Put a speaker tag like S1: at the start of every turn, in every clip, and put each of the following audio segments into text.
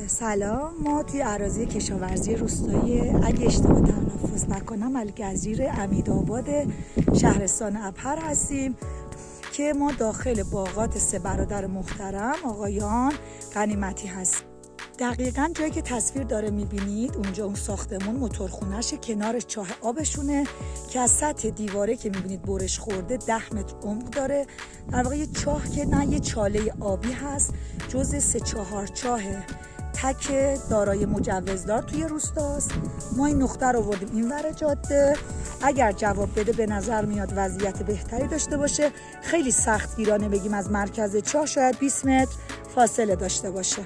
S1: سلام. ما توی اراضی کشاورزی روستایی اگه اشتباه تلفظ نکنم الگزیر امیدآباد شهرستان ابهر هستیم که ما داخل باغات سه برادر محترم آقایان غنیمتی هستیم. دقیقاً جایی که تصویر داره میبینید اونجا اون ساختمون موتورخونه‌شه، کنارش چاه آبشونه که از سطح دیواره که میبینید برش خورده 10 متر عمق داره. در واقع یه چاه که نه یه چاله آبی هست، جزء 3-4 چاه تک دارای مجوزدار توی روستاست. ما این نقطه رو آوردیم این ور جاده. اگر جواب بده به نظر میاد وضعیت بهتری داشته باشه. خیلی سخت گیرانه بگیم از مرکز چاه شاید 20 متر فاصله داشته باشه.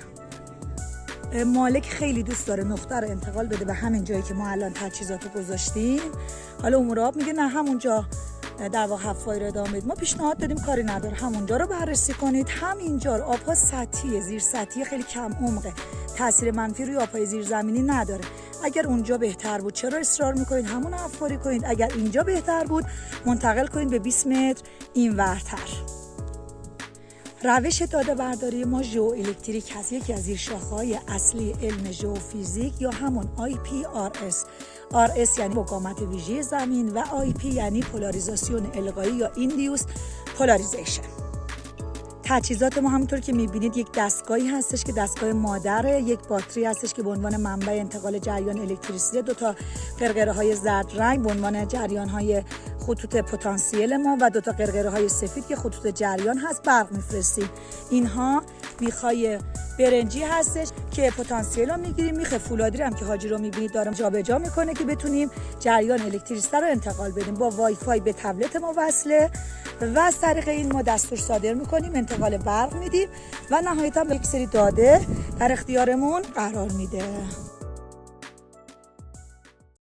S1: مالک خیلی دوست داره نقطه رو انتقال بده به همین جایی که ما الان تجهیزاتو گذاشتیم. حالا امور آب میگه نه همونجا در واقع حفاری رو ادامه بدید. ما پیشنهاد دادیم کاری نداره، همونجا رو بررسی کنید. همینجا آبها سطحیه، زیر سطحیه، خیلی کم عمقه، تاثیر منفی روی آبهای زیرزمینی نداره. اگر اونجا بهتر بود چرا اصرار میکنید همون حفاری کنید؟ اگر اینجا بهتر بود منتقل کنید به 20 متر اینورتر. روش داده برداری ما ژئوالکتریک هست، یکی از زیرشاخه‌های اصلی علم ژئوفیزیک یا همون IPRS. RS یعنی مقاومت ویژه زمین و IP یعنی پولاریزاسیون القایی یا ایندیوس پولاریزیشن. تجهیزات ما همونطور که میبینید یک دستگاهی هستش که دستگاه مادره، یک باتری هستش که به عنوان منبع انتقال جریان الکتریسیته، دو تا قرقره های زرد رنگ به عنوان جریان های خطوط پتانسیل ما و دو تا قرقره های سفید که خطوط جریان هست برق میفرستیم. اینها میخوای برنجی هستش که پتانسیل رو میگیریم، میخه فولادی هم که حاجی رو میبینید داره جابجا میکنه که بتونیم جریان الکتریسیته رو انتقال بدیم. با وای فای به تبلت ما وصله و از طریق این ما دستور صادر میکنیم، انتقال برق میدیم و نهایتا یک سری داده در اختیارمون قرار میده.